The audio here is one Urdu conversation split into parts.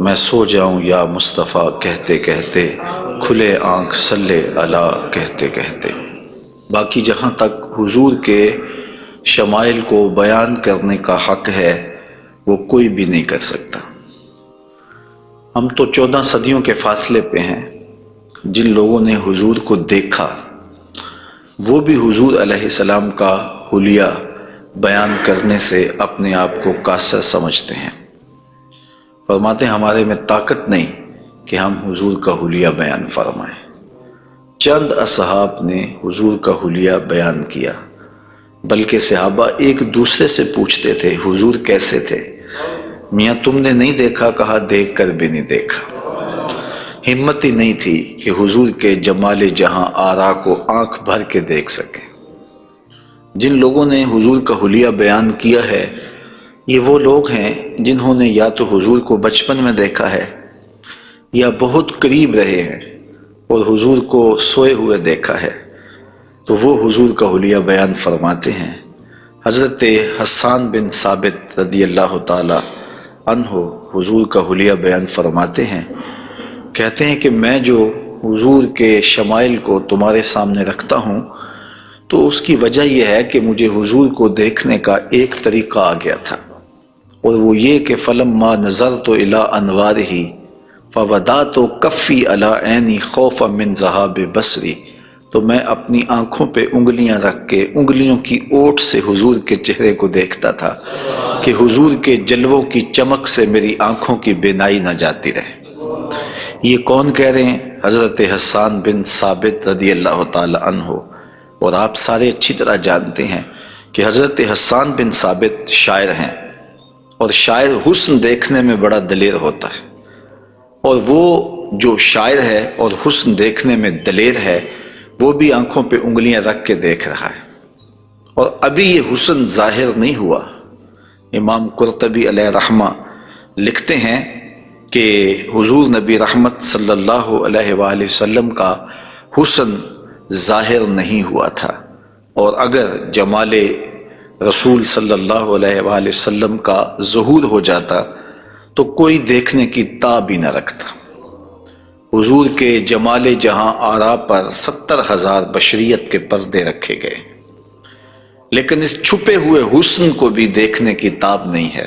میں سو جاؤں یا مصطفیٰ کہتے کہتے، کھلے آنکھ صلی اللہ کہتے کہتے۔ باقی جہاں تک حضور کے شمائل کو بیان کرنے کا حق ہے وہ کوئی بھی نہیں کر سکتا۔ ہم تو 14 صدیوں کے فاصلے پہ ہیں۔ جن لوگوں نے حضور کو دیکھا وہ بھی حضور علیہ السلام کا حلیہ بیان کرنے سے اپنے آپ کو قاصر سمجھتے ہیں۔ فرماتے ہیں ہمارے میں طاقت نہیں کہ ہم حضور کا حلیہ بیان فرمائیں۔ چند اصحاب نے حضور کا حلیہ بیان کیا، بلکہ صحابہ ایک دوسرے سے پوچھتے تھے حضور کیسے تھے؟ میاں تم نے نہیں دیکھا؟ کہا دیکھ کر بھی نہیں دیکھا۔ ہمت ہی نہیں تھی کہ حضور کے جمال جہاں آرا کو آنکھ بھر کے دیکھ سکیں۔ جن لوگوں نے حضور کا حلیہ بیان کیا ہے یہ وہ لوگ ہیں جنہوں نے یا تو حضور کو بچپن میں دیکھا ہے یا بہت قریب رہے ہیں اور حضور کو سوئے ہوئے دیکھا ہے، تو وہ حضور کا حلیہ بیان فرماتے ہیں۔ حضرت حسان بن ثابت رضی اللہ تعالی عنہ حضور کا حلیہ بیان فرماتے ہیں، کہتے ہیں کہ میں جو حضور کے شمائل کو تمہارے سامنے رکھتا ہوں تو اس کی وجہ یہ ہے کہ مجھے حضور کو دیکھنے کا ایک طریقہ آ گیا تھا، اور وہ یہ کہ فلما نظرت الی انوارہ فودعت کفی علی عینی خوفا من ذہاب بصری، تو میں اپنی آنکھوں پہ انگلیاں رکھ کے انگلیوں کی اوٹ سے حضور کے چہرے کو دیکھتا تھا کہ حضور کے جلووں کی چمک سے میری آنکھوں کی بینائی نہ جاتی رہے۔ یہ کون کہہ رہے ہیں؟ حضرت حسان بن ثابت رضی اللہ تعالی عنہ۔ اور آپ سارے اچھی طرح جانتے ہیں کہ حضرت حسان بن ثابت شاعر ہیں، اور شاعر حسن دیکھنے میں بڑا دلیر ہوتا ہے، اور وہ جو شاعر ہے اور حسن دیکھنے میں دلیر ہے وہ بھی آنکھوں پہ انگلیاں رکھ کے دیکھ رہا ہے، اور ابھی یہ حسن ظاہر نہیں ہوا۔ امام قرطبی علیہ رحمہ لکھتے ہیں کہ حضور نبی رحمت صلی اللہ علیہ وآلہ وسلم کا حسن ظاہر نہیں ہوا تھا، اور اگر جمال رسول صلی اللہ علیہ وآلہ وسلم کا ظہور ہو جاتا تو کوئی دیکھنے کی تاب ہی نہ رکھتا۔ حضور کے جمال جہاں آرا پر 70,000 بشریت کے پردے رکھے گئے، لیکن اس چھپے ہوئے حسن کو بھی دیکھنے کی تاب نہیں ہے،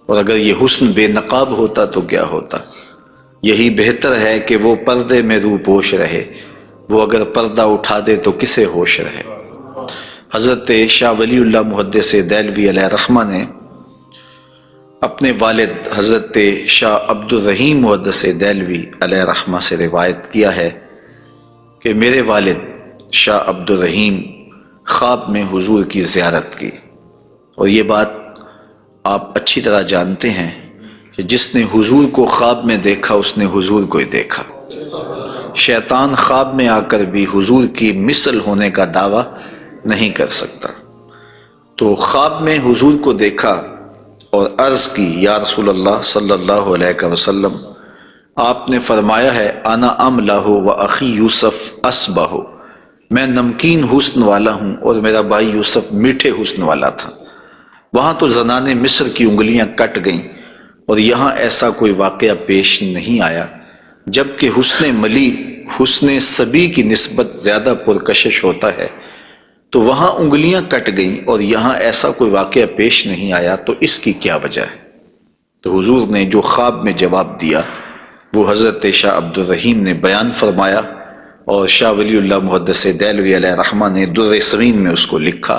اور اگر یہ حسن بے نقاب ہوتا تو کیا ہوتا؟ یہی بہتر ہے کہ وہ پردے میں روح پوش رہے، وہ اگر پردہ اٹھا دے تو کسے ہوش رہے۔ حضرت شاہ ولی اللہ محدث دہلوی علیہ رحمہ نے اپنے والد حضرت شاہ عبد الرحیم محدث دہلوی علیہ رحمہ سے روایت کیا ہے کہ میرے والد شاہ عبد الرحیم خواب میں حضور کی زیارت کی، اور یہ بات آپ اچھی طرح جانتے ہیں کہ جس نے حضور کو خواب میں دیکھا اس نے حضور کو ہی دیکھا۔ شیطان خواب میں آ کر بھی حضور کی مثل ہونے کا دعویٰ نہیں کر سکتا۔ تو خواب میں حضور کو دیکھا اور عرض کی یا رسول اللہ صلی اللہ علیہ وسلم، آپ نے فرمایا ہے انا املہ و اخی یوسف اسبہ، میں نمکین حسن والا ہوں اور میرا بھائی یوسف میٹھے حسن والا تھا۔ وہاں تو زنان مصر کی انگلیاں کٹ گئیں، اور یہاں ایسا کوئی واقعہ پیش نہیں آیا، جبکہ حسن ملی حسن صبی کی نسبت زیادہ پرکشش ہوتا ہے، تو وہاں انگلیاں کٹ گئیں اور یہاں ایسا کوئی واقعہ پیش نہیں آیا، تو اس کی کیا وجہ ہے؟ تو حضور نے جو خواب میں جواب دیا وہ حضرت شاہ عبد الرحیم نے بیان فرمایا، اور شاہ ولی اللہ محدث دہلوی علیہ رحمہ نے در سمین میں اس کو لکھا۔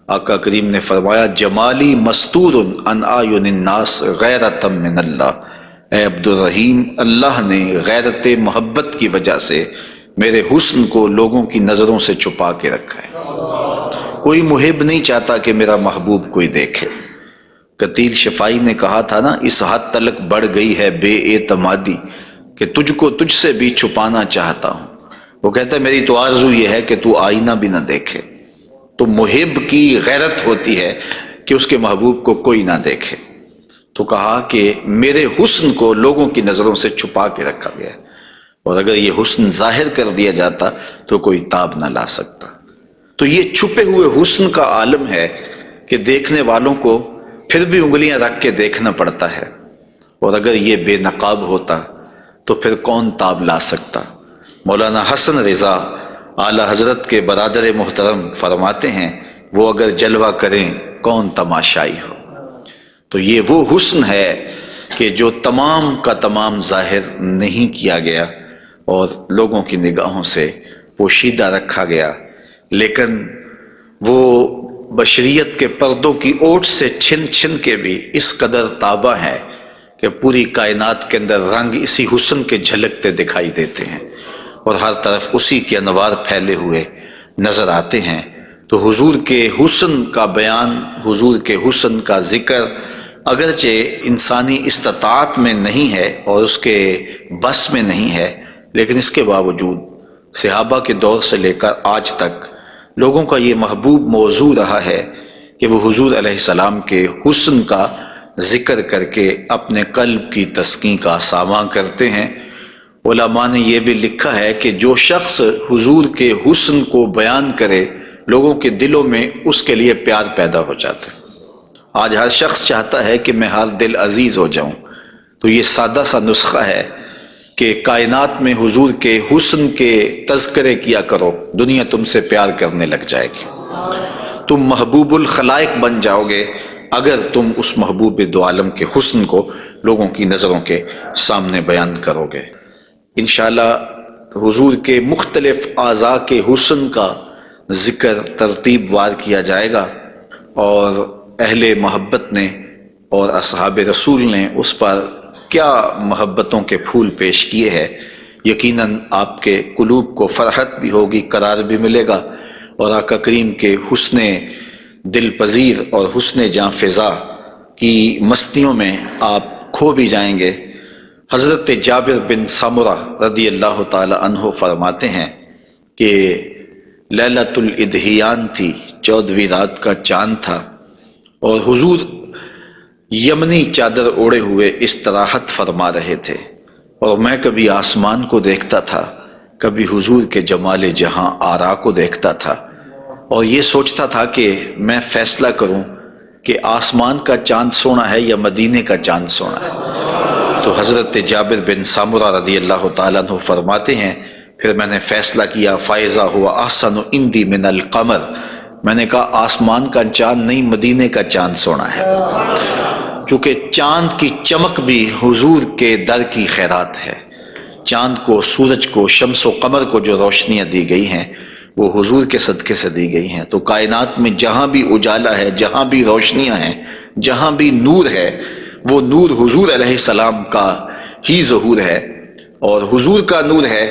آقا کریم نے فرمایا جمالی مستور عن اعین الناس غیرۃ من اللہ، اے عبد الرحیم اللہ نے غیرت محبت کی وجہ سے میرے حسن کو لوگوں کی نظروں سے چھپا کے رکھا ہے۔ کوئی محب نہیں چاہتا کہ میرا محبوب کوئی دیکھے۔ قتیل شفائی نے کہا تھا نا، اس حد تلک بڑھ گئی ہے بے اعتمادی کہ تجھ کو تجھ سے بھی چھپانا چاہتا ہوں۔ وہ کہتا ہے میری تو آرزو یہ ہے کہ تو آئینہ بھی نہ دیکھے۔ تو محب کی غیرت ہوتی ہے کہ اس کے محبوب کو کوئی نہ دیکھے، تو کہا کہ میرے حسن کو لوگوں کی نظروں سے چھپا کے رکھا گیا ہے، اور اگر یہ حسن ظاہر کر دیا جاتا تو کوئی تاب نہ لا سکتا۔ تو یہ چھپے ہوئے حسن کا عالم ہے کہ دیکھنے والوں کو پھر بھی انگلیاں رکھ کے دیکھنا پڑتا ہے، اور اگر یہ بے نقاب ہوتا تو پھر کون تاب لا سکتا۔ مولانا حسن رضا اعلیٰ حضرت کے برادر محترم فرماتے ہیں وہ اگر جلوہ کریں کون تماشائی ہو۔ تو یہ وہ حسن ہے کہ جو تمام کا تمام ظاہر نہیں کیا گیا اور لوگوں کی نگاہوں سے پوشیدہ رکھا گیا، لیکن وہ بشریت کے پردوں کی اوٹ سے چھن چھن کے بھی اس قدر تابہ ہے کہ پوری کائنات کے اندر رنگ اسی حسن کے جھلکتے دکھائی دیتے ہیں اور ہر طرف اسی کے انوار پھیلے ہوئے نظر آتے ہیں۔ تو حضور کے حسن کا بیان، حضور کے حسن کا ذکر اگرچہ انسانی استطاعت میں نہیں ہے اور اس کے بس میں نہیں ہے، لیکن اس کے باوجود صحابہ کے دور سے لے کر آج تک لوگوں کا یہ محبوب موضوع رہا ہے کہ وہ حضور علیہ السلام کے حسن کا ذکر کر کے اپنے قلب کی تسکین کا ساماں کرتے ہیں۔ علماء نے یہ بھی لکھا ہے کہ جو شخص حضور کے حسن کو بیان کرے لوگوں کے دلوں میں اس کے لیے پیار پیدا ہو جاتا ہے۔ آج ہر شخص چاہتا ہے کہ میں ہر دل عزیز ہو جاؤں، تو یہ سادہ سا نسخہ ہے کہ کائنات میں حضور کے حسن کے تذکرے کیا کرو، دنیا تم سے پیار کرنے لگ جائے گی۔ تم محبوب الخلائق بن جاؤ گے اگر تم اس محبوب دو عالم کے حسن کو لوگوں کی نظروں کے سامنے بیان کرو گے۔ انشاءاللہ حضور کے مختلف اعضاء کے حسن کا ذکر ترتیب وار کیا جائے گا، اور اہل محبت نے اور اصحاب رسول نے اس پر کیا محبتوں کے پھول پیش کیے ہیں۔ یقیناً آپ کے قلوب کو فرحت بھی ہوگی، قرار بھی ملے گا، اور آقا کریم کے حسن دل پذیر اور حسن جاں فضا کی مستیوں میں آپ کھو بھی جائیں گے۔ حضرت جابر بن سمرہ رضی اللہ تعالی عنہ فرماتے ہیں کہ لیلۃ الادحیان تھی، 14ویں رات کا چاند تھا، اور حضور یمنی چادر اوڑے ہوئے استراحت فرما رہے تھے، اور میں کبھی آسمان کو دیکھتا تھا، کبھی حضور کے جمال جہاں آرا کو دیکھتا تھا، اور یہ سوچتا تھا کہ میں فیصلہ کروں کہ آسمان کا چاند سونا ہے یا مدینے کا چاند سونا ہے۔ تو حضرت جابر بن سمرہ رضی اللہ تعالیٰ عنہ فرماتے ہیں پھر میں نے فیصلہ کیا فائزہ ہوا احسن عندی من القمر، میں نے کہا آسمان کا چاند نہیں مدینے کا چاند سونا ہے، چونکہ چاند کی چمک بھی حضور کے در کی خیرات ہے۔ چاند کو، سورج کو، شمس و قمر کو جو روشنیاں دی گئی ہیں وہ حضور کے صدقے سے دی گئی ہیں۔ تو کائنات میں جہاں بھی اجالا ہے، جہاں بھی روشنیاں ہیں، جہاں بھی نور ہے، وہ نور حضور علیہ السلام کا ہی ظہور ہے، اور حضور کا نور ہے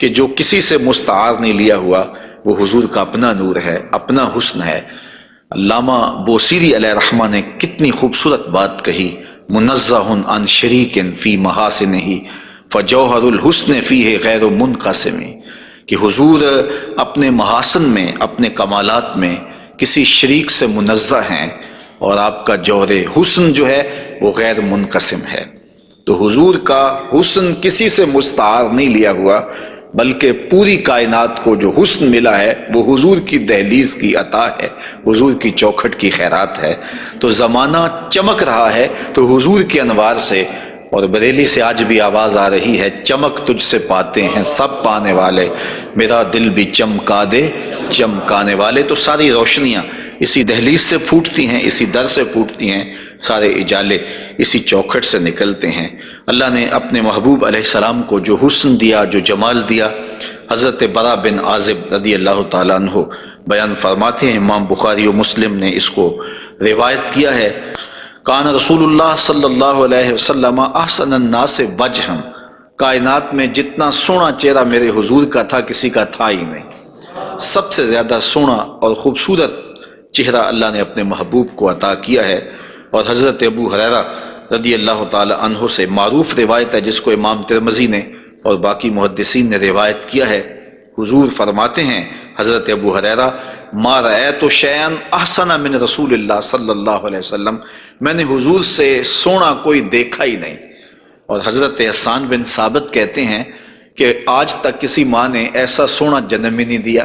کہ جو کسی سے مستعار نہیں لیا ہوا، وہ حضور کا اپنا نور ہے، اپنا حسن ہے۔ علامہ بوصیری علیہ رحمہ نے کتنی خوبصورت بات کہی، منزہ عن شریک فی محاسنہ فجوہر الحسن فیہ غیر منقسم، کہ حضور اپنے محاسن میں، اپنے کمالات میں کسی شریک سے منزہ ہیں، اور آپ کا جوہر حسن جو ہے وہ غیر منقسم ہے۔ تو حضور کا حسن کسی سے مستعار نہیں لیا ہوا، بلکہ پوری کائنات کو جو حسن ملا ہے وہ حضور کی دہلیز کی عطا ہے، حضور کی چوکھٹ کی خیرات ہے۔ تو زمانہ چمک رہا ہے تو حضور کے انوار سے، اور بریلی سے آج بھی آواز آ رہی ہے، چمک تجھ سے پاتے ہیں سب پانے والے، میرا دل بھی چمکا دے چمکانے والے۔ تو ساری روشنیاں اسی دہلیز سے پھوٹتی ہیں، اسی در سے پھوٹتی ہیں، سارے اجالے اسی چوکھٹ سے نکلتے ہیں۔ اللہ نے اپنے محبوب علیہ السلام کو جو حسن دیا، جو جمال دیا، حضرت برا بن عازب رضی اللہ تعالیٰ عنہ بیان فرماتے ہیں، امام بخاری و مسلم نے اس کو روایت کیا ہے، کان رسول اللہ صلی اللہ علیہ وسلم احسن الناس وجہا، کائنات میں جتنا سونا چہرہ میرے حضور کا تھا کسی کا تھا ہی نہیں۔ سب سے زیادہ سونا اور خوبصورت چہرہ اللہ نے اپنے محبوب کو عطا کیا ہے۔ اور حضرت ابو ہریرہ رضی اللہ تعالی عنہ سے معروف روایت ہے جس کو امام ترمذی نے اور باقی محدثین نے روایت کیا ہے، حضور فرماتے ہیں حضرت ابو ہریرہ، ما رأیت شیئا احسن من رسول اللہ صلی اللہ علیہ وسلم، میں نے حضور سے سونا کوئی دیکھا ہی نہیں۔ اور حضرت حسان بن ثابت کہتے ہیں کہ آج تک کسی ماں نے ایسا سونا جنم ہی نہیں دیا،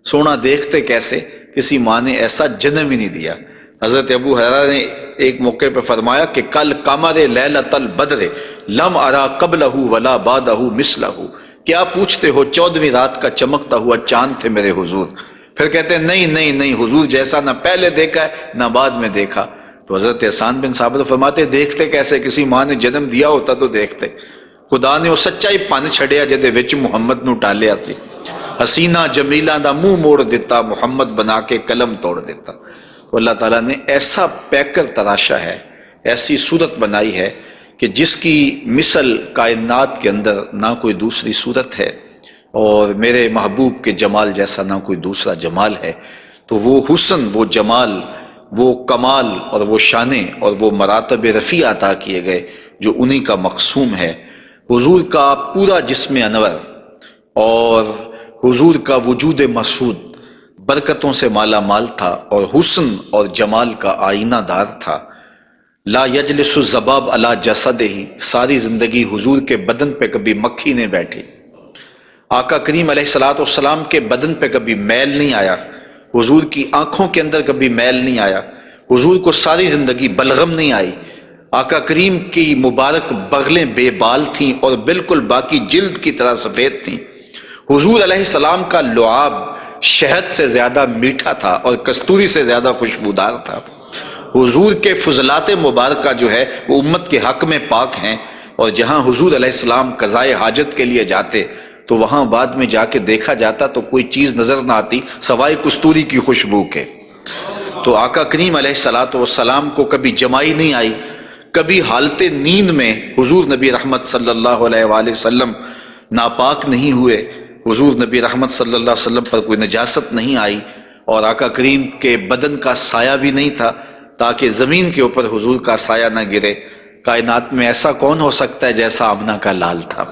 سونا دیکھتے کیسے، کسی ماں نے ایسا جنم ہی نہیں دیا۔ حضرت ابو ہریرہ نے ایک موقع پہ فرمایا کہ کل قمر لیلۃ البدر لم ارا قبلہ ولا بعدہ مثلہ، کیا پوچھتے ہو 14ویں رات کا چمکتا ہوا چاند تھے میرے حضور؟ پھر کہتے ہیں نہیں نہیں نہیں، حضور جیسا نہ پہلے دیکھا ہے نہ بعد میں دیکھا۔ تو حضرت حسان بن ثابت فرماتے دیکھتے کیسے؟ کسی ماں نے جنم دیا ہوتا تو دیکھتے۔ خدا نے وہ سچا ہی پن چھڑیا جہدے وچ محمد نو ٹالیا سی، حسینہ جمیلہ دا منہ موڑ دیتا، محمد بنا کے قلم توڑ دیتا۔ تو اللہ تعالیٰ نے ایسا پیکر تراشا ہے، ایسی صورت بنائی ہے کہ جس کی مثل کائنات کے اندر نہ کوئی دوسری صورت ہے، اور میرے محبوب کے جمال جیسا نہ کوئی دوسرا جمال ہے۔ تو وہ حسن، وہ جمال، وہ کمال اور وہ شانیں اور وہ مراتب رفیع عطا کیے گئے جو انہی کا مقسوم ہے۔ حضور کا پورا جسم انور اور حضور کا وجود مسعود برکتوں سے مالا مال تھا، اور حسن اور جمال کا آئینہ دار تھا۔ لا یجلس الذباب علی جسدہ، ساری زندگی حضور کے بدن پہ کبھی مکھی نہیں بیٹھی۔ آقا کریم علیہ الصلوۃ والسلام کے بدن پہ کبھی میل نہیں آیا، حضور کی آنکھوں کے اندر کبھی میل نہیں آیا، حضور کو ساری زندگی بلغم نہیں آئی۔ آقا کریم کی مبارک بغلیں بے بال تھیں اور بالکل باقی جلد کی طرح سفید تھیں۔ حضور علیہ السلام کا لعاب شہد سے زیادہ میٹھا تھا اور کستوری سے زیادہ خوشبودار تھا۔ حضور کے فضلات مبارکہ جو ہے وہ امت کے حق میں پاک ہیں، اور جہاں حضور علیہ السلام قضائے حاجت کے لیے جاتے تو وہاں بعد میں جا کے دیکھا جاتا تو کوئی چیز نظر نہ آتی سوائے کستوری کی خوشبو کے۔ تو آقا کریم علیہ الصلوۃ والسلام کو کبھی جمائی نہیں آئی، کبھی حالت نیند میں حضور نبی رحمت صلی اللہ علیہ وآلہ وسلم ناپاک نہیں ہوئے، حضور نبی رحمت صلی اللہ علیہ وسلم پر کوئی نجاست نہیں آئی، اور آقا کریم کے بدن کا سایہ بھی نہیں تھا تاکہ زمین کے اوپر حضور کا سایہ نہ گرے۔ کائنات میں ایسا کون ہو سکتا ہے جیسا آمنہ کا لال تھا؟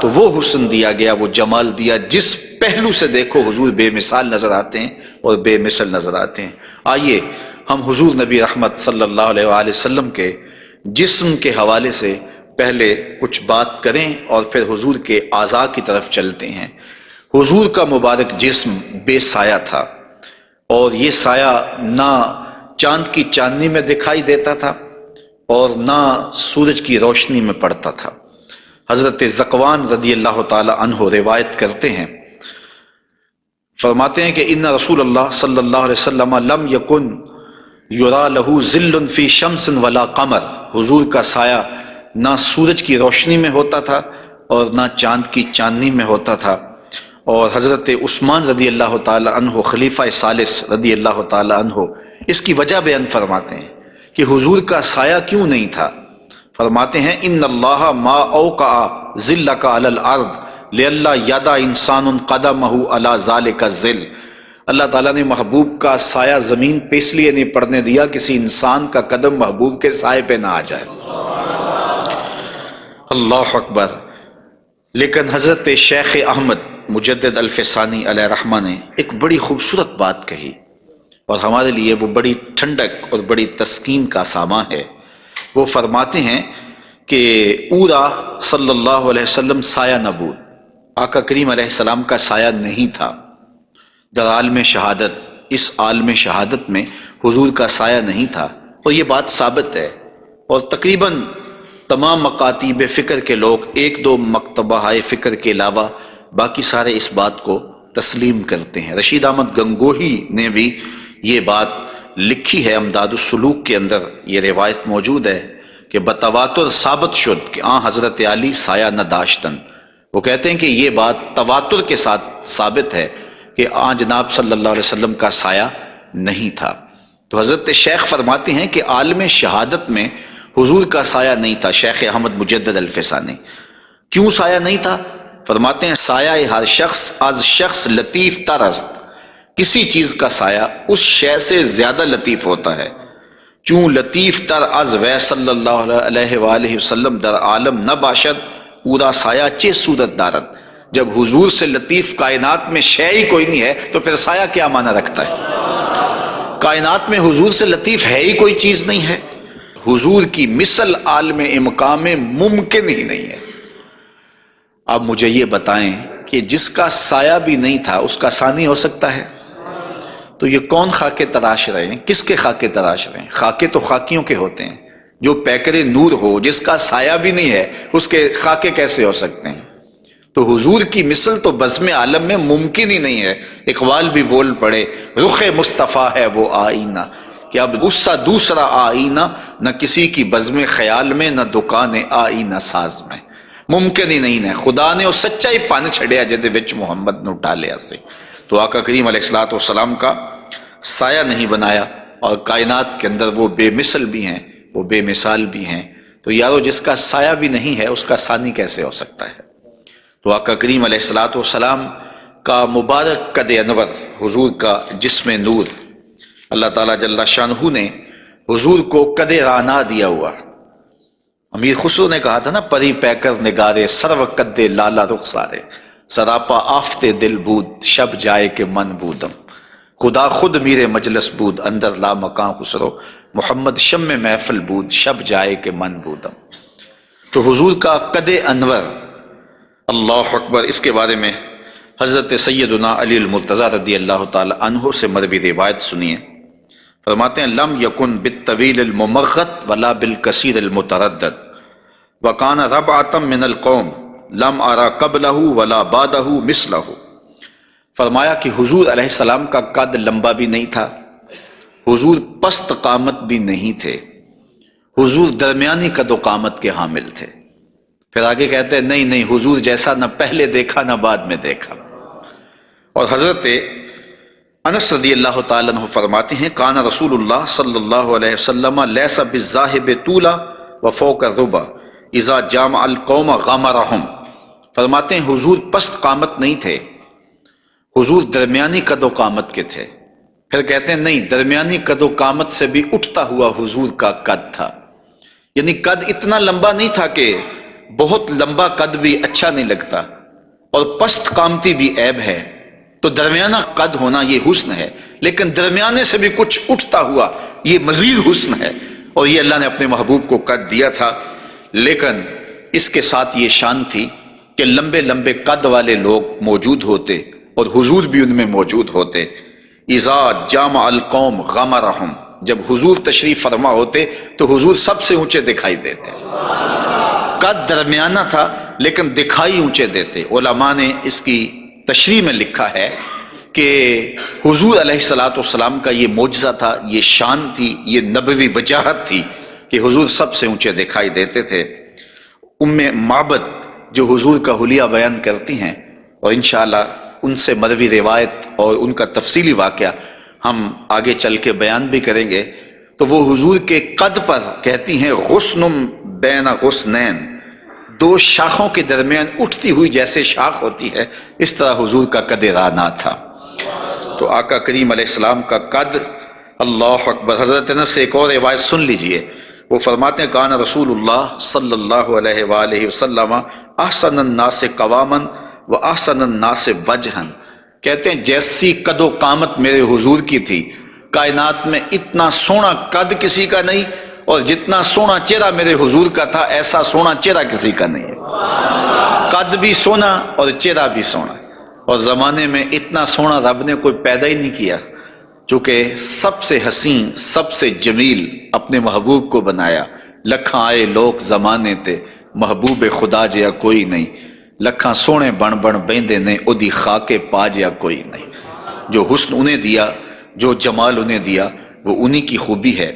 تو وہ حسن دیا گیا، وہ جمال دیا، جس پہلو سے دیکھو حضور بے مثال نظر آتے ہیں اور بے مثل نظر آتے ہیں۔ آئیے ہم حضور نبی رحمت صلی اللہ علیہ وآلہ وسلم کے جسم کے حوالے سے پہلے کچھ بات کریں اور پھر حضور کے اعضاء کی طرف چلتے ہیں۔ حضور کا مبارک جسم بے سایہ تھا، اور یہ سایہ نہ چاند کی چاندنی میں دکھائی دیتا تھا اور نہ سورج کی روشنی میں پڑتا تھا۔ حضرت ذکوان رضی اللہ تعالی عنہ روایت کرتے ہیں، فرماتے ہیں کہ ان رسول اللہ صلی اللہ علیہ وسلم لم یکن یرا لہ ظل فی شمس ولا قمر، حضور کا سایہ نہ سورج کی روشنی میں ہوتا تھا اور نہ چاند کی چاندنی میں ہوتا تھا۔ اور حضرت عثمان رضی اللہ تعالی عنہ خلیفہ ثالث رضی اللہ تعالی عنہ اس کی وجہ بیان فرماتے ہیں کہ حضور کا سایہ کیوں نہیں تھا۔ فرماتے ہیں ان اللہ ما اوقع ظلک علی الارض لئلا یدع انسان قدمہ علی ذلک الظل، اللہ تعالیٰ نے محبوب کا سایہ زمین پہ اس لیے نہیں پڑنے دیا کسی انسان کا قدم محبوب کے سائے پہ نہ آ جائے۔ اللہ اکبر۔ لیکن حضرت شیخ احمد مجدد الفسانی علیہ رحمہ نے ایک بڑی خوبصورت بات کہی، اور ہمارے لیے وہ بڑی ٹھنڈک اور بڑی تسکین کا سامان ہے۔ وہ فرماتے ہیں کہ اورا صلی اللہ علیہ وسلم سایہ نبود، آقا کریم علیہ السلام کا سایہ نہیں تھا۔ در عالم شہادت، اس عالم شہادت میں حضور کا سایہ نہیں تھا، اور یہ بات ثابت ہے، اور تقریباً تمام مکاتیب فکر کے لوگ، ایک دو مکتبہ فکر کے علاوہ باقی سارے اس بات کو تسلیم کرتے ہیں۔ رشید احمد گنگوہی نے بھی یہ بات لکھی ہے، امداد السلوک کے اندر یہ روایت موجود ہے کہ بتواتر ثابت شد کہ حضرت علی سایہ نہ داشتن۔ وہ کہتے ہیں کہ یہ بات تواتر کے ساتھ ثابت ہے کہ جناب صلی اللہ علیہ وسلم کا سایہ نہیں تھا۔ تو حضرت شیخ فرماتے ہیں کہ عالم شہادت میں حضور کا سایہ نہیں تھا۔ شیخ احمد مجدد الفسانی کیوں سایہ نہیں تھا؟ فرماتے ہیں سایہ ہر شخص از شخص لطیف تر است، کسی چیز کا سایہ اس شے سے زیادہ لطیف ہوتا ہے، چون لطیف تر از وے صلی اللہ علیہ وآلہ وسلم در عالم نہ باشد اورا سایہ چے صورت دارت۔ جب حضور سے لطیف کائنات میں شے ہی کوئی نہیں ہے تو پھر سایہ کیا معنی رکھتا ہے؟ کائنات میں حضور سے لطیف ہے ہی کوئی چیز نہیں ہے، حضور کی مثل عالم امکان میں ممکن ہی نہیں ہے۔ اب مجھے یہ بتائیں کہ جس کا سایہ بھی نہیں تھا اس کا ثانی ہو سکتا ہے؟ تو یہ کون خاکے تراش رہے ہیں؟ کس کے خاکے تراش رہے ہیں؟ خاکے تو خاکیوں کے ہوتے ہیں. جو پیکر نور ہو، جس کا سایہ بھی نہیں ہے، اس کے خاکے کیسے ہو سکتے ہیں؟ تو حضور کی مثل تو بزم عالم میں ممکن ہی نہیں ہے. اقبال بھی بول پڑے، رخ مصطفیٰ ہے وہ آئینہ، کہ اب اس سا دوسرا آئینہ نہ کسی کی بزم خیال میں، نہ دکان آئینہ ساز میں. ممکن ہی نہیں ہے. خدا نے وہ سچائی پن چھڑیا جہدے وچ محمد نو ڈالیا سی. تو آقا کریم علیہ الصلوۃ والسلام کا سایہ نہیں بنایا، اور کائنات کے اندر وہ بے مثل بھی ہیں، وہ بے مثال بھی ہیں. تو یارو جس کا سایہ بھی نہیں ہے، اس کا ثانی کیسے ہو سکتا ہے؟ تو آقا کریم علیہ الصلوۃ والسلام کا مبارک قد انور، حضور کا جسم نور، اللہ تعالیٰ جل شانہ نے حضور کو قد رانا دیا ہوا. امیر خسرو نے کہا تھا نا، پری پیکر نگارے سرو قد لالا رخسارے، سراپا آفتے دل بود شب جائے کہ من بودم. خدا خود میرے مجلس بود اندر لا مکان خسرو، محمد شم محفل بود شب جائے کہ من بودم. تو حضور کا قد انور، اللہ اکبر. اس کے بارے میں حضرت سیدنا علی المرتضیٰ رضی اللہ تعالی عنہ سے مروی روایت سنیے. فرماتے ہیں، لم یکن بالطویل الممغت ولا بالکثیر المتردد وکان ربعۃ من القوم لم ارى قبلہ ولا بعدہ مثلہ. فرمایا کہ حضور علیہ السلام کا قد لمبا بھی نہیں تھا، حضور پست قامت بھی نہیں تھے، حضور درمیانی قد و قامت کے حامل تھے. پھر آگے کہتے ہیں نہیں حضور جیسا نہ پہلے دیکھا نہ بعد میں دیکھا. اور حضرت انس رضی اللہ تعالیٰ عنہ فرماتے ہیں، کان رسول اللہ صلی اللہ علیہ وسلم لیس بالذاہب طولا وفوق الربا اذا جامع القوم غمرہم. فرماتے ہیں حضور پست قامت نہیں تھے، حضور درمیانی قد و قامت کے تھے. پھر کہتے ہیں نہیں، درمیانی قد و قامت سے بھی اٹھتا ہوا حضور کا قد تھا. یعنی قد اتنا لمبا نہیں تھا کہ بہت لمبا قد بھی اچھا نہیں لگتا اور پست قامتی بھی عیب ہے. تو درمیانہ قد ہونا یہ حسن ہے، لیکن درمیانے سے بھی کچھ اٹھتا ہوا یہ مزید حسن ہے. اور یہ اللہ نے اپنے محبوب کو قد دیا تھا، لیکن اس کے ساتھ یہ شان تھی کہ لمبے لمبے قد والے لوگ موجود ہوتے اور حضور بھی ان میں موجود ہوتے. اذا جامع القوم غمرہم، جب حضور تشریف فرما ہوتے تو حضور سب سے اونچے دکھائی دیتے. قد درمیانہ تھا لیکن دکھائی اونچے دیتے. علماء نے اس کی تشریح میں لکھا ہے کہ حضور علیہ الصلوۃ والسلام کا یہ معجزہ تھا، یہ شان تھی، یہ نبوی وجاہت تھی کہ حضور سب سے اونچے دکھائی دیتے تھے. ام معبد جو حضور کا حلیہ بیان کرتی ہیں، اور انشاءاللہ ان سے مروی روایت اور ان کا تفصیلی واقعہ ہم آگے چل کے بیان بھی کریں گے. تو وہ حضور کے قد پر کہتی ہیں، غصن بین غصنین، دو شاخوں کے درمیان اٹھتی ہوئی جیسے شاخ ہوتی ہے، اس طرح حضور کا قد رانا تھا. تو آقا کریم علیہ السلام کا قد، اللہ اکبر. حضرت انس سے ایک اور روایت سن لیجئے. وہ فرماتے ہیں، کان رسول اللہ صلی اللہ علیہ وآلہ وسلم احسن الناس قواما و احسن الناس وجہا. کہتے ہیں جیسی قد و قامت میرے حضور کی تھی، کائنات میں اتنا سونا قد کسی کا نہیں، اور جتنا سونا چہرہ میرے حضور کا تھا ایسا سونا چہرہ کسی کا نہیں ہے. قد بھی سونا اور چہرہ بھی سونا. اور زمانے میں اتنا سونا رب نے کوئی پیدا ہی نہیں کیا، چونکہ سب سے حسین سب سے جمیل اپنے محبوب کو بنایا. لکھاں آئے لوگ زمانے تے محبوب خدا جیا کوئی نہیں، لکھاں سونے بن بن بیندے نے ادی خاکے پا جیا کوئی نہیں. جو حسن انہیں دیا، جو جمال انہیں دیا، وہ انہی کی خوبی ہے.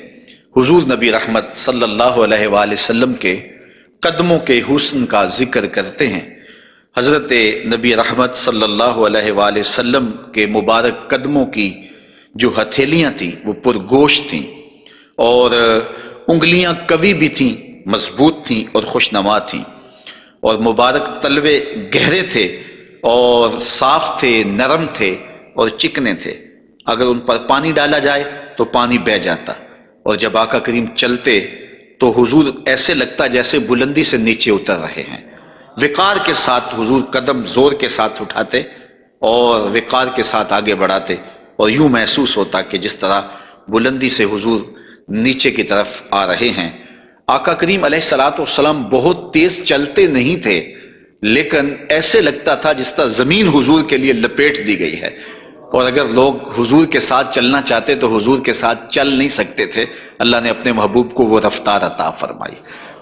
حضور نبی رحمت صلی اللہ علیہ وآلہ وسلم کے قدموں کے حسن کا ذکر کرتے ہیں. حضرت نبی رحمت صلی اللہ علیہ وآلہ وسلم کے مبارک قدموں کی جو ہتھیلیاں تھیں وہ پرگوشت تھیں، اور انگلیاں قوی بھی تھیں، مضبوط تھیں اور خوشنما تھیں. اور مبارک تلوے گہرے تھے اور صاف تھے، نرم تھے اور چکنے تھے. اگر ان پر پانی ڈالا جائے تو پانی بہہ جاتا. اور جب آقا کریم چلتے تو حضور ایسے لگتا جیسے بلندی سے نیچے اتر رہے ہیں. وقار کے ساتھ حضور قدم زور کے ساتھ اٹھاتے اور وقار کے ساتھ آگے بڑھاتے، اور یوں محسوس ہوتا کہ جس طرح بلندی سے حضور نیچے کی طرف آ رہے ہیں. آقا کریم علیہ الصلوۃ والسلام بہت تیز چلتے نہیں تھے، لیکن ایسے لگتا تھا جس طرح زمین حضور کے لیے لپیٹ دی گئی ہے. اور اگر لوگ حضور کے ساتھ چلنا چاہتے تو حضور کے ساتھ چل نہیں سکتے تھے، اللہ نے اپنے محبوب کو وہ رفتار عطا فرمائی۔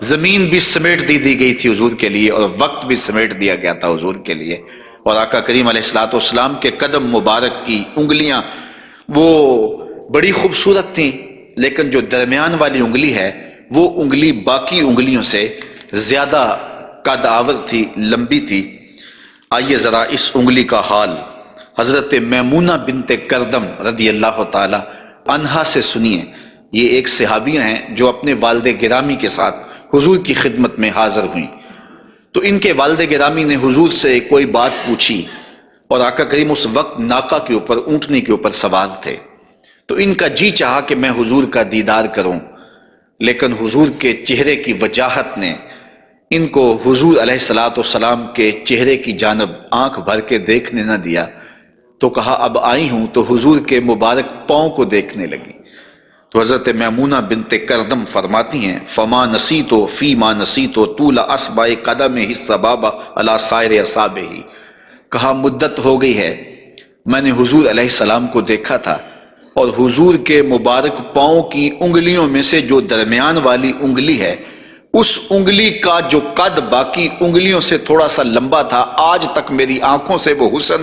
زمین بھی سمیٹ دی گئی تھی حضور کے لیے، اور وقت بھی سمیٹ دیا گیا تھا حضور کے لیے، اور آقا کریم علیہ الصلوۃ والسلام کے قدم مبارک کی انگلیاں وہ بڑی خوبصورت تھیں، لیکن جو درمیان والی انگلی ہے وہ انگلی باقی انگلیوں سے زیادہ قد آور تھی، لمبی تھی۔ آئیے ذرا اس انگلی کا حال حضرت میمونہ بنت کردم رضی اللہ تعالی عنہا سے سنیے۔ یہ ایک صحابیہ ہیں جو اپنے والد گرامی کے ساتھ حضور کی خدمت میں حاضر ہوئیں۔ تو ان کے والد گرامی نے حضور سے کوئی بات پوچھی، اور آقا کریم اس وقت ناقہ کے اوپر، اونٹنی کے اوپر سوار تھے۔ تو ان کا جی چاہا کہ میں حضور کا دیدار کروں، لیکن حضور کے چہرے کی وجاہت نے ان کو حضور علیہ الصلوۃ والسلام کے چہرے کی جانب آنکھ بھر کے دیکھنے نہ دیا۔ تو کہا اب آئی ہوں تو حضور کے مبارک پاؤں کو دیکھنے لگی۔ تو حضرت میمونہ بنت کردم فرماتی ہیں فما نسیتو فی ما نسیتو طول اصبع قدمہ السبابہ علی سائر اصابعہ، کہا مدت ہو گئی ہے میں نے حضور علیہ السلام کو دیکھا تھا، اور حضور کے مبارک پاؤں کی انگلیوں میں سے جو درمیان والی انگلی ہے، اس انگلی کا جو قد باقی انگلیوں سے تھوڑا سا لمبا تھا، آج تک میری آنکھوں سے وہ حسن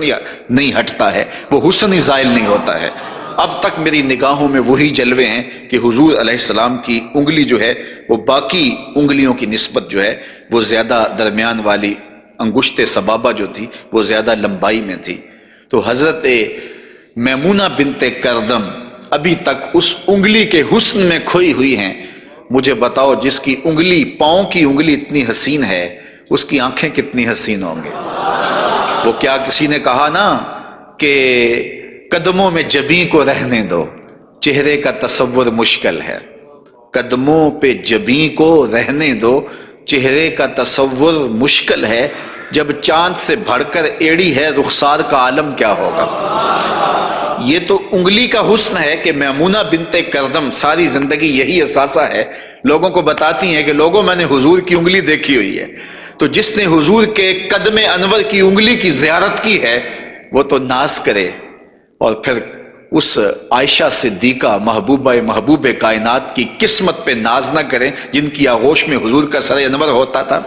نہیں ہٹتا ہے، وہ حسن ہی زائل نہیں ہوتا ہے۔ اب تک میری نگاہوں میں وہی جلوے ہیں کہ حضور علیہ السلام کی انگلی جو ہے وہ باقی انگلیوں کی نسبت جو ہے وہ زیادہ درمیان والی انگشت سبابہ جو تھی وہ زیادہ لمبائی میں تھی۔ تو حضرت میمونہ بنت کردم ابھی تک اس انگلی کے حسن میں کھوئی ہوئی ہیں۔ مجھے بتاؤ جس کی انگلی، پاؤں کی انگلی اتنی حسین ہے، اس کی آنکھیں کتنی حسین ہوں گی۔ وہ کیا کسی نے کہا نا کہ قدموں میں جبیں کو رہنے دو، چہرے کا تصور مشکل ہے۔ قدموں پہ جبیں کو رہنے دو، چہرے کا تصور مشکل ہے، جب چاند سے بڑھ کر ایڑی ہے رخسار کا عالم کیا ہوگا۔ یہ تو انگلی کا حسن ہے کہ میمونہ بنت کردم ساری زندگی یہی احساسہ ہے، لوگوں کو بتاتی ہیں کہ لوگوں میں نے حضور کی انگلی دیکھی ہوئی ہے۔ تو جس نے حضور کے قدم انور کی انگلی کی زیارت کی ہے وہ تو ناز کرے، اور پھر اس عائشہ صدیقہ محبوب کائنات کی قسمت پہ ناز نہ کریں جن کی آغوش میں حضور کا سر انور ہوتا تھا۔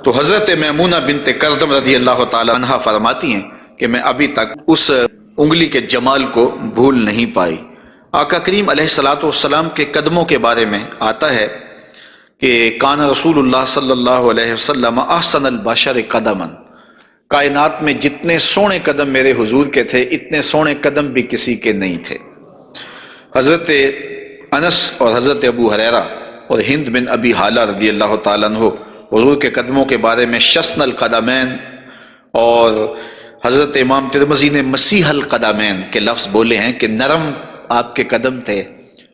تو حضرت میمونہ بنت کردم رضی اللہ تعالی عنہا فرماتی ہیں کہ میں ابھی تک اس انگلی کے جمال کو بھول نہیں پائی۔ آقا کریم علیہ الصلوۃ والسلام کے قدموں کے بارے میں آتا ہے کہ کان رسول اللہ صلی اللہ علیہ وسلم احسن البشر قدما، کائنات میں جتنے سونے قدم میرے حضور کے تھے اتنے سونے قدم بھی کسی کے نہیں تھے۔ حضرت انس اور حضرت ابو ہریرہ اور ہند بن ابی حالہ رضی اللہ تعالیٰ عنہ حضور کے قدموں کے بارے میں شسن القدمین، اور حضرت امام ترمذی نے مسیح القدمین کے لفظ بولے ہیں کہ نرم آپ کے قدم تھے،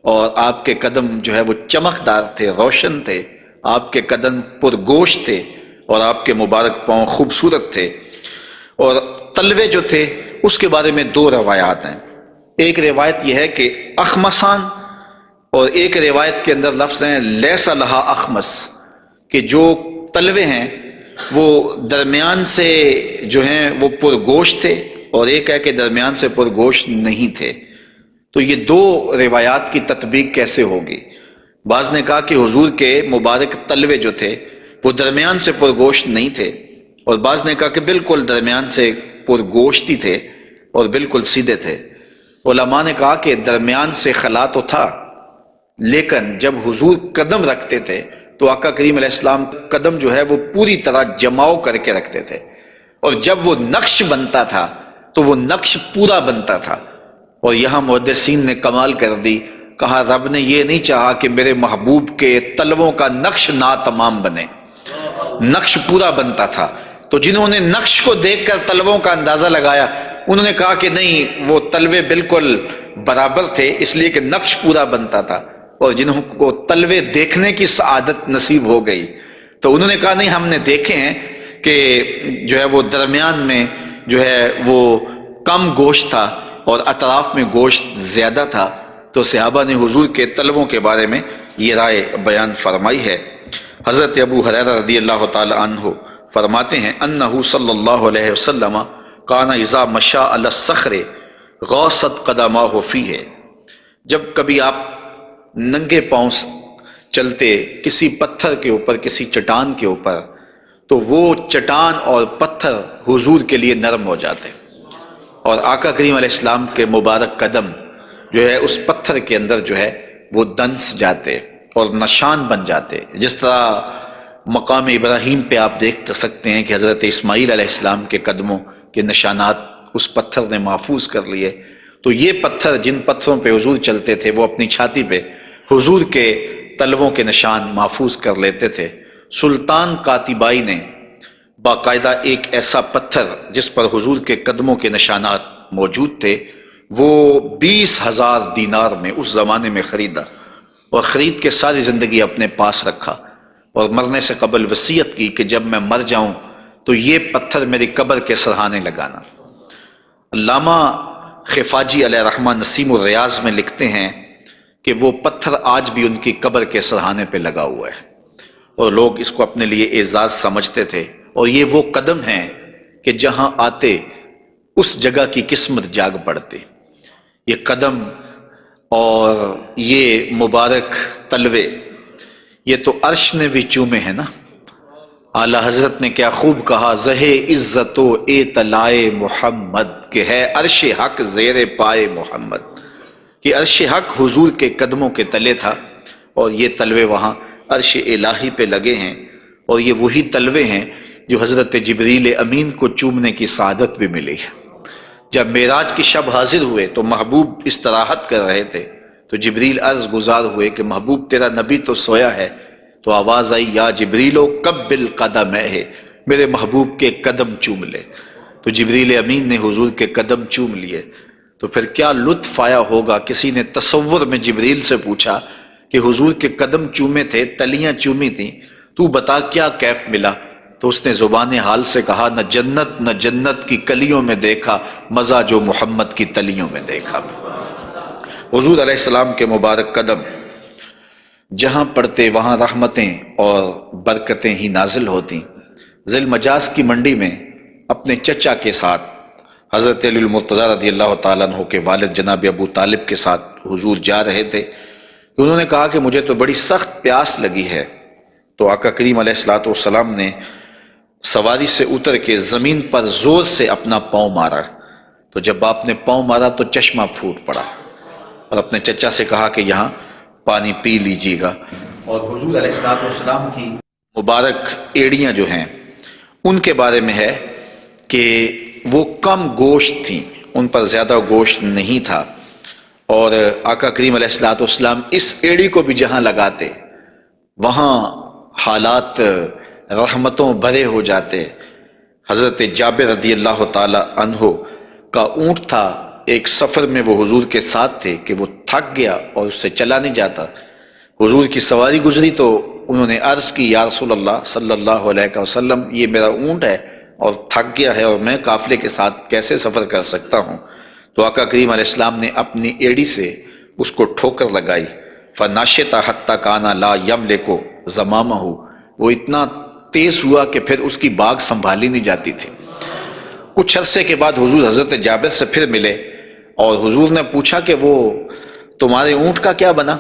اور آپ کے قدم جو ہے وہ چمکدار تھے، روشن تھے، آپ کے قدم پرگوشت تھے، اور آپ کے مبارک پاؤں خوبصورت تھے۔ اور تلوے جو تھے اس کے بارے میں دو روایات ہیں، ایک روایت یہ ہے کہ اخمسان، اور ایک روایت کے اندر لفظ ہیں لیس لہا اخمس، کہ جو تلوے ہیں وہ درمیان سے جو ہیں وہ پرگوشت تھے، اور ایک ہے کہ درمیان سے پرگوشت نہیں تھے۔ تو یہ دو روایات کی تطبیق کیسے ہوگی؟ بعض نے کہا کہ حضور کے مبارک تلوے جو تھے وہ درمیان سے پرگوشت نہیں تھے، اور بعض نے کہا کہ بالکل درمیان سے پرگوشت ہی تھے اور بالکل سیدھے تھے۔ علماء نے کہا کہ درمیان سے خلا تو تھا، لیکن جب حضور قدم رکھتے تھے تو آقا کریم علیہ السلام قدم جو ہے وہ پوری طرح جماؤ کر کے رکھتے تھے، اور جب وہ نقش بنتا تھا تو وہ نقش پورا بنتا تھا۔ اور یہاں محدثین نے کمال کر دی، کہا رب نے یہ نہیں چاہا کہ میرے محبوب کے تلووں کا نقش ناتمام بنے، نقش پورا بنتا تھا۔ تو جنہوں نے نقش کو دیکھ کر تلووں کا اندازہ لگایا انہوں نے کہا کہ نہیں، وہ تلوے بالکل برابر تھے اس لیے کہ نقش پورا بنتا تھا، اور جنہوں کو تلوے دیکھنے کی سعادت نصیب ہو گئی تو انہوں نے کہا نہیں، ہم نے دیکھے ہیں کہ جو ہے وہ درمیان میں جو ہے وہ کم گوشت تھا اور اطراف میں گوشت زیادہ تھا۔ تو صحابہ نے حضور کے تلووں کے بارے میں یہ رائے بیان فرمائی ہے۔ حضرت ابو ہریرہ رضی اللہ تعالی عنہ فرماتے ہیں انہ صلی اللہ علیہ وسلم کانا اذا مشا علی الصخر غوثت قدماہ فیہ، جب کبھی آپ ننگے پاؤں چلتے کسی پتھر کے اوپر، کسی چٹان کے اوپر، تو وہ چٹان اور پتھر حضور کے لیے نرم ہو جاتے، اور آقا کریم علیہ السلام کے مبارک قدم جو ہے اس پتھر کے اندر جو ہے وہ دنس جاتے اور نشان بن جاتے۔ جس طرح مقام ابراہیم پہ آپ دیکھ سکتے ہیں کہ حضرت اسماعیل علیہ السلام کے قدموں کے نشانات اس پتھر نے محفوظ کر لیے، تو یہ پتھر جن پتھروں پہ حضور چلتے تھے وہ اپنی چھاتی پہ حضور کے تلووں کے نشان محفوظ کر لیتے تھے۔ سلطان قاتبائی نے باقاعدہ ایک ایسا پتھر جس پر حضور کے قدموں کے نشانات موجود تھے، وہ 20,000 دینار میں اس زمانے میں خریدا، اور خرید کے ساری زندگی اپنے پاس رکھا، اور مرنے سے قبل وصیت کی کہ جب میں مر جاؤں تو یہ پتھر میری قبر کے سرہانے لگانا۔ علامہ خفاجی علیہ رحمہ نسیم الریاض میں لکھتے ہیں کہ وہ پتھر آج بھی ان کی قبر کے سرہانے پہ لگا ہوا ہے، اور لوگ اس کو اپنے لیے اعزاز سمجھتے تھے، اور یہ وہ قدم ہیں کہ جہاں آتے اس جگہ کی قسمت جاگ پڑتی۔ یہ قدم اور یہ مبارک تلوے یہ تو عرش نے بھی چومے ہیں نا۔ اعلی حضرت نے کیا خوب کہا، زہے عزت و اطلاع محمد، کہ ہے عرش حق زیر پائے محمد، کہ عرش حق حضور کے قدموں کے تلے تھا، اور یہ تلوے وہاں عرش الہی پہ لگے ہیں، اور یہ وہی تلوے ہیں جو حضرت جبریل امین کو چومنے کی سعادت بھی ملی ہے۔ جب معراج کی شب حاضر ہوئے تو محبوب استراحت کر رہے تھے، تو جبریل عرض گزار ہوئے کہ محبوب تیرا نبی تو سویا ہے، تو آواز آئی یا جبریلو قبل قدمہ، میرے محبوب کے قدم چوم لے۔ تو جبریل امین نے حضور کے قدم چوم لیے، تو پھر کیا لطف آیا ہوگا۔ کسی نے تصور میں جبریل سے پوچھا کہ حضور کے قدم چومے تھے، تلیاں چومی تھیں، تو بتا کیا کیف ملا؟ تو اس نے زبان حال سے کہا، نہ جنت کی کلیوں میں دیکھا مزہ جو محمد کی تلیوں میں دیکھا۔ حضور علیہ السلام کے مبارک قدم جہاں پڑتے وہاں رحمتیں اور برکتیں ہی نازل ہوتی۔ ذی المجاز کی منڈی میں اپنے چچا کے ساتھ حضرت علی المرتضیٰ رضی اللہ تعالیٰ عنہ کے والد جناب ابو طالب کے ساتھ حضور جا رہے تھے، انہوں نے کہا کہ مجھے تو بڑی سخت پیاس لگی ہے، تو آقا کریم علیہ الصلوۃ والسلام نے سواری سے اتر کے زمین پر زور سے اپنا پاؤں مارا، تو جب آپ نے پاؤں مارا تو چشمہ پھوٹ پڑا، اور اپنے چچا سے کہا کہ یہاں پانی پی لیجیے گا۔ اور حضور علیہ الصلوۃ والسلام کی مبارک ایڑیاں جو ہیں ان کے بارے میں ہے کہ وہ کم گوشت تھیں، ان پر زیادہ گوشت نہیں تھا، اور آقا کریم علیہ الصلوۃ والسلام اس ایڑی کو بھی جہاں لگاتے وہاں حالات رحمتوں بھرے ہو جاتے۔ حضرت جابر رضی اللہ تعالی عنہ کا اونٹ تھا، ایک سفر میں وہ حضور کے ساتھ تھے کہ وہ تھک گیا اور اس سے چلا نہیں جاتا، حضور کی سواری گزری تو انہوں نے عرض کی، یا رسول اللہ صلی اللہ علیہ وسلم، یہ میرا اونٹ ہے اور تھک گیا ہے، اور میں قافلے کے ساتھ کیسے سفر کر سکتا ہوں؟ تو آقا کریم علیہ السلام نے اپنی ایڑی سے اس کو ٹھوکر لگائی، فناشطا حتی کانا لا یملک زمامہ، وہ اتنا تیز ہوا کہ پھر اس کی باگ سنبھالی نہیں جاتی تھی۔ کچھ عرصے کے بعد حضور حضرت جابر سے پھر ملے، اور حضور نے پوچھا کہ وہ تمہارے اونٹ کا کیا بنا؟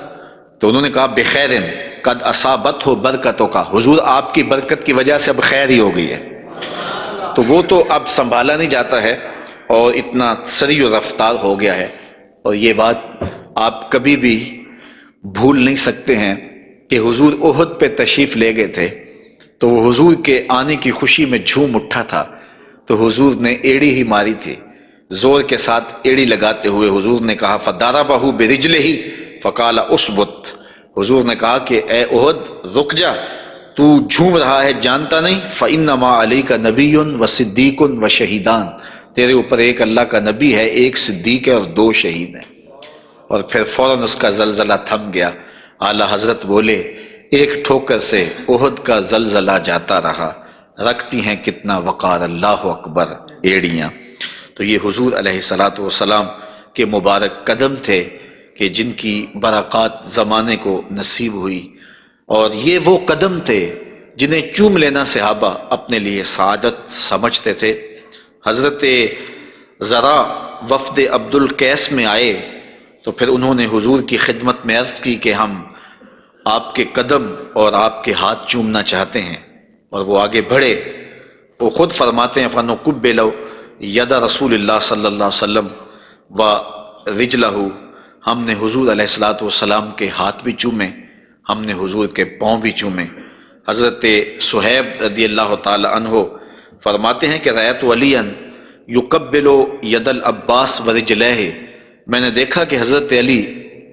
تو انہوں نے کہا بخیرن قد اصابت ہو برکتوں کا، حضور آپ کی برکت کی وجہ سے اب خیر ہی ہو گئی ہے۔ تو وہ تو اب سنبھالا نہیں جاتا ہے اور اتنا سری و رفتار ہو گیا ہے، اور یہ بات آپ کبھی بھی بھول نہیں سکتے ہیں کہ حضور احد پہ تشریف لے گئے تھے، تو وہ حضور کے آنے کی خوشی میں جھوم اٹھا تھا، تو حضور نے ایڑی ہی ماری تھی، زور کے ساتھ ایڑی لگاتے ہوئے حضور نے کہا فَضَرَبَهُ بِرِجْلِهِ فَقَالَ اُثْبُتْ، حضور نے کہا کہ اے احد رک جا، تو جھوم رہا ہے جانتا نہیں، فَإِنَّمَا عَلَيْكَ نَبِيٌّ وَصِدِّيقٌ وَشَهِيدَانِ، تیرے اوپر ایک اللہ کا نبی ہے، ایک صدیق ہے اور 2 شہید ہیں۔ اور پھر فوراً اس کا زلزلہ تھم گیا۔ اعلیٰ حضرت بولے، ایک ٹھوکر سے احد کا زلزلہ جاتا رہا، رکھتی ہیں کتنا وقار اللہ اکبر ایڑیاں۔ تو یہ حضور علیہ الصلوۃ والسلام کے مبارک قدم تھے کہ جن کی برکات زمانے کو نصیب ہوئی، اور یہ وہ قدم تھے جنہیں چوم لینا صحابہ اپنے لیے سعادت سمجھتے تھے۔ حضرت ذرا وفد عبد القیس میں آئے تو پھر انہوں نے حضور کی خدمت میں عرض کی کہ ہم آپ کے قدم اور آپ کے ہاتھ چومنا چاہتے ہیں، اور وہ آگے بڑھے۔ وہ خود فرماتے ہیں فَنُقُبِّلُ یَدَ رسول اللہ صلی اللہ علیہ وسلم وَرِجْلَهُ، ہم نے حضور علیہ السلام کے ہاتھ بھی چومے، ہم نے حضور کے پاؤں بھی چومے۔ حضرت صہیب رضی اللہ تعالی عنہ فرماتے ہیں کہ رأیت علیٰ یقبل ید العباس ورجلہ، میں نے دیکھا کہ حضرت علی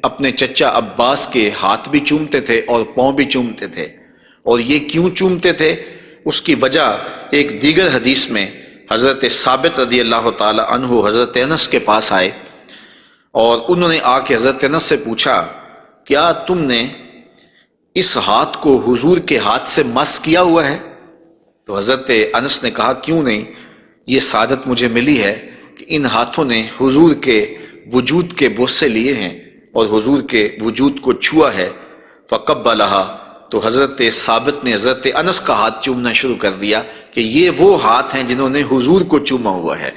اپنے چچا عباس کے ہاتھ بھی چومتے تھے اور پاؤں بھی چومتے تھے۔ اور یہ کیوں چومتے تھے، اس کی وجہ ایک دیگر حدیث میں حضرت ثابت رضی اللہ تعالی عنہ حضرت انس کے پاس آئے اور انہوں نے آ کے حضرت انس سے پوچھا کیا تم نے اس ہاتھ کو حضور کے ہاتھ سے مس کیا ہوا ہے؟ تو حضرت انس نے کہا کیوں نہیں، یہ سعادت مجھے ملی ہے کہ ان ہاتھوں نے حضور کے وجود کے بوسے لیے ہیں اور حضور کے وجود کو چھوا ہے۔ فقبلہا، تو حضرت ثابت نے حضرت انس کا ہاتھ چومنا شروع کر دیا کہ یہ وہ ہاتھ ہیں جنہوں نے حضور کو چوما ہوا ہے،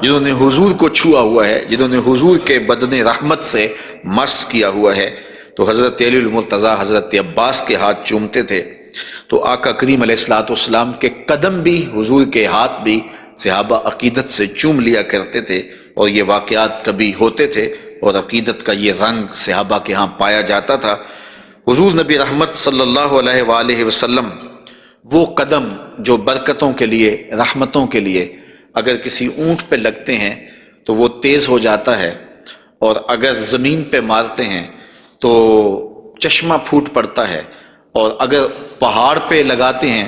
جنہوں نے حضور کو چھوا ہوا ہے، جنہوں نے حضور کے بدن رحمت سے مس کیا ہوا ہے۔ تو حضرت علی المرتضیٰ حضرت عباس کے ہاتھ چومتے تھے، تو آقا کریم علیہ السلام کے قدم بھی حضور کے ہاتھ بھی صحابہ عقیدت سے چوم لیا کرتے تھے، اور یہ واقعات کبھی ہوتے تھے اور عقیدت کا یہ رنگ صحابہ کے ہاں پایا جاتا تھا۔ حضور نبی رحمت صلی اللہ علیہ وآلہ وسلم وہ قدم جو برکتوں کے لیے، رحمتوں کے لیے اگر کسی اونٹ پہ لگتے ہیں تو وہ تیز ہو جاتا ہے، اور اگر زمین پہ مارتے ہیں تو چشمہ پھوٹ پڑتا ہے، اور اگر پہاڑ پہ لگاتے ہیں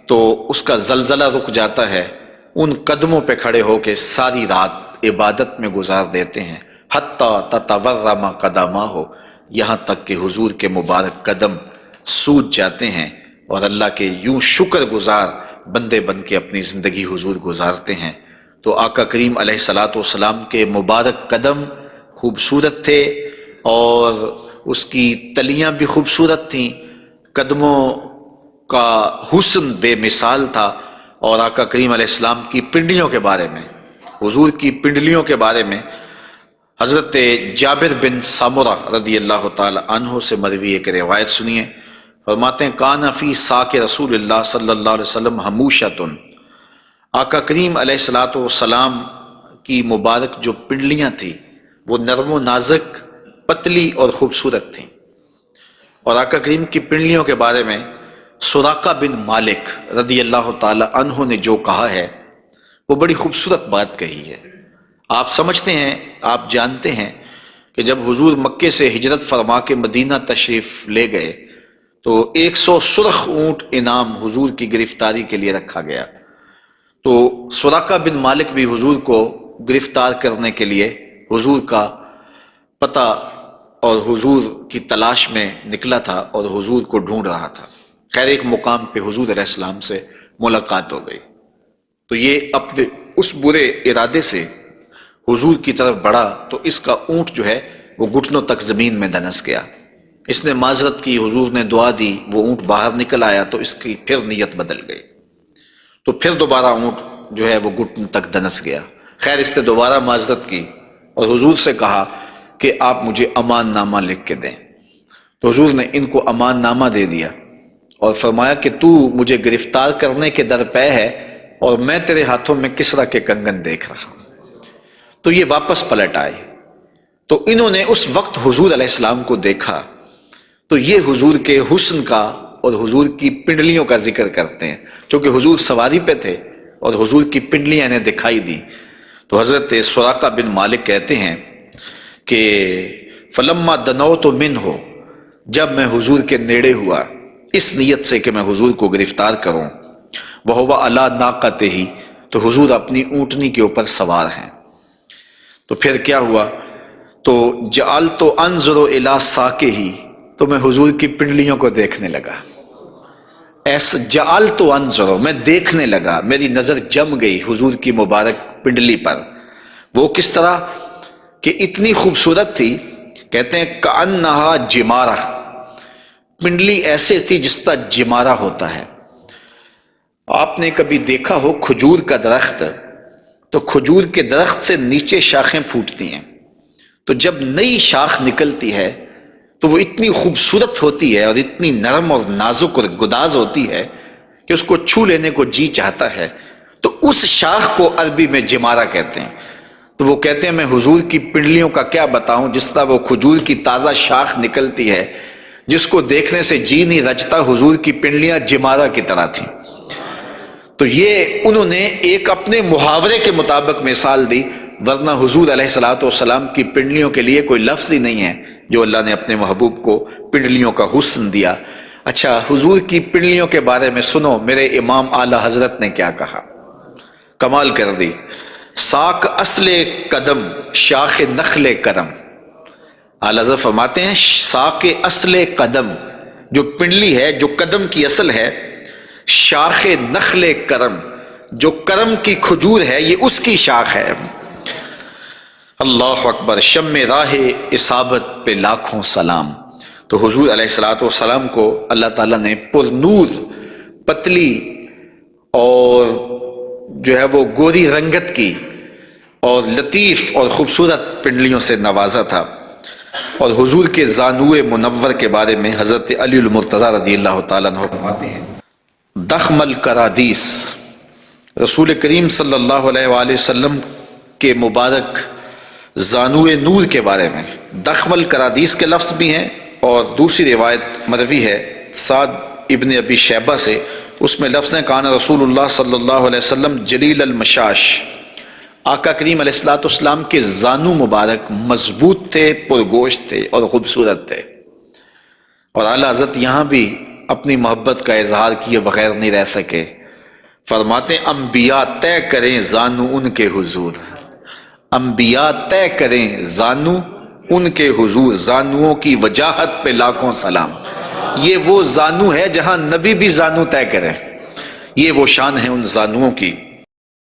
تو اس کا زلزلہ رک جاتا ہے۔ ان قدموں پہ کھڑے ہو کے ساری رات عبادت میں گزار دیتے ہیں، حتیٰ تتورم قدماہ، یہاں تک کہ حضور کے مبارک قدم سوج جاتے ہیں، اور اللہ کے یوں شکر گزار بندے بن کے اپنی زندگی حضور گزارتے ہیں۔ تو آقا کریم علیہ السلام کے مبارک قدم خوبصورت تھے، اور اس کی تلیاں بھی خوبصورت تھیں، قدموں کا حسن بے مثال تھا۔ اور آقا کریم علیہ السلام کی پنڈلیوں کے بارے میں، حضور کی پنڈلیوں کے بارے میں حضرت جابر بن سمرہ رضی اللہ تعالی عنہ سے مروی ایک روایت سنیے۔ فرماتے ہیں کان فی ساق رسول اللہ صلی اللہ علیہ وسلم حموشۃ، آقا کریم علیہ السلام کی مبارک جو پنڈلیاں تھیں وہ نرم و نازک، پتلی اور خوبصورت تھیں۔ اور آقا کریم کی پنڈلیوں کے بارے میں سراقہ بن مالک رضی اللہ تعالی عنہ نے جو کہا ہے وہ بڑی خوبصورت بات کہی ہے۔ آپ سمجھتے ہیں، آپ جانتے ہیں کہ جب حضور مکے سے ہجرت فرما کے مدینہ تشریف لے گئے تو 100 سرخ اونٹ انعام حضور کی گرفتاری کے لیے رکھا گیا۔ تو سراقہ بن مالک بھی حضور کو گرفتار کرنے کے لیے حضور کا پتہ اور حضور کی تلاش میں نکلا تھا اور حضور کو ڈھونڈ رہا تھا۔ خیر ایک مقام پہ حضور علیہ السلام سے ملاقات ہو گئی، تو یہ اپنے اس برے ارادے سے حضور کی طرف بڑھا تو اس کا اونٹ جو ہے وہ گھٹنوں تک زمین میں دنس گیا۔ اس نے معذرت کی، حضور نے دعا دی، وہ اونٹ باہر نکل آیا تو اس کی پھر نیت بدل گئی، تو پھر دوبارہ اونٹ جو ہے وہ گھٹنوں تک دنس گیا۔ خیر اس نے دوبارہ معذرت کی اور حضور سے کہا کہ آپ مجھے امان نامہ لکھ کے دیں۔ تو حضور نے ان کو امان نامہ دے دیا اور فرمایا کہ تو مجھے گرفتار کرنے کے درپے ہے اور میں تیرے ہاتھوں میں کسرا کے کنگن دیکھ رہا ہوں۔ تو یہ واپس پلٹ آئے، تو انہوں نے اس وقت حضور علیہ السلام کو دیکھا، تو یہ حضور کے حسن کا اور حضور کی پنڈلیوں کا ذکر کرتے ہیں، کیونکہ حضور سواری پہ تھے اور حضور کی پنڈلیاں انہیں دکھائی دی۔ تو حضرت سراقہ بن مالک کہتے ہیں کہ فلما دنوت منہ، جب میں حضور کے نیڑے ہوا اس نیت سے کہ میں حضور کو گرفتار کروں، وہو علی ناقتہ، تو حضور اپنی اونٹنی کے اوپر سوار ہیں۔ تو پھر کیا ہوا، تو جعلت انظر الی ساقہ، تو میں حضور کی پنڈلیوں کو دیکھنے لگا۔ ایسا جعلت انظر، میں دیکھنے لگا، میری نظر جم گئی حضور کی مبارک پنڈلی پر۔ وہ کس طرح کہ اتنی خوبصورت تھی، کہتے ہیں کأنہا جمارہ، پنڈلی ایسے تھی جس طرح جمارہ ہوتا ہے۔ آپ نے کبھی دیکھا ہو کھجور کا درخت، تو کھجور کے درخت سے نیچے شاخیں پھوٹتی ہیں، تو جب نئی شاخ نکلتی ہے تو وہ اتنی خوبصورت ہوتی ہے اور اتنی نرم اور نازک اور گداز ہوتی ہے کہ اس کو چھو لینے کو جی چاہتا ہے، تو اس شاخ کو عربی میں جمارہ کہتے ہیں۔ تو وہ کہتے ہیں میں حضور کی پنڈلیوں کا کیا بتاؤں، جس طرح وہ کھجور کی تازہ شاخ نکلتی ہے جس کو دیکھنے سے جی نہیں رجتا، حضور کی پنڈلیاں جمارہ کی طرح تھیں۔ تو یہ انہوں نے ایک اپنے محاورے کے مطابق مثال دی، ورنہ حضور علیہ الصلوۃ والسلام کی پنڈلیوں کے لیے کوئی لفظ ہی نہیں ہے جو اللہ نے اپنے محبوب کو پنڈلیوں کا حسن دیا۔ اچھا، حضور کی پنڈلیوں کے بارے میں سنو میرے امام اعلی حضرت نے کیا کہا، کمال کر دی۔ ساک اصل قدم شاخ نخل کرم، اعلی حضرت فرماتے ہیں ساک اصل قدم، جو پنڈلی ہے، جو قدم کی اصل ہے، شاخ نخل کرم، جو کرم کی کھجور ہے یہ اس کی شاخ ہے۔ اللہ اکبر، شم راہ اصابت پہ لاکھوں سلام۔ تو حضور علیہ الصلوۃ والسلام کو اللہ تعالیٰ نے پر نور، پتلی اور جو ہے وہ گوری رنگت کی اور لطیف اور خوبصورت پنڈلیوں سے نوازا تھا۔ اور حضور کے زانوئے منور کے بارے میں حضرت علی المرتضیٰ رضی اللہ تعالیٰ عنہ فرماتے ہیں دخم الکرادیس، رسول کریم صلی اللہ علیہ وآلہ وسلم کے مبارک زانوئے نور کے بارے میں دخم الکرادیس کے لفظ بھی ہیں، اور دوسری روایت مروی ہے سعد ابن ابی شیبہ سے، اس میں لفظ ہیں کان رسول اللہ صلی اللہ علیہ وسلم جلیل المشاش، آقا کریم علیہ الصلوۃ والسلام کے زانو مبارک مضبوط تھے، پرگوشت تھے اور خوبصورت تھے۔ اور اعلیٰ حضرت یہاں بھی اپنی محبت کا اظہار کیے بغیر نہیں رہ سکے، فرماتے ہیں انبیاء طے کریں زانو ان کے حضور، انبیاء طے کریں زانو ان کے حضور، زانوؤں کی وجاہت پہ لاکھوں سلام۔ یہ وہ زانو ہے جہاں نبی بھی زانو طے کریں، یہ وہ شان ہے ان زانوؤں کی۔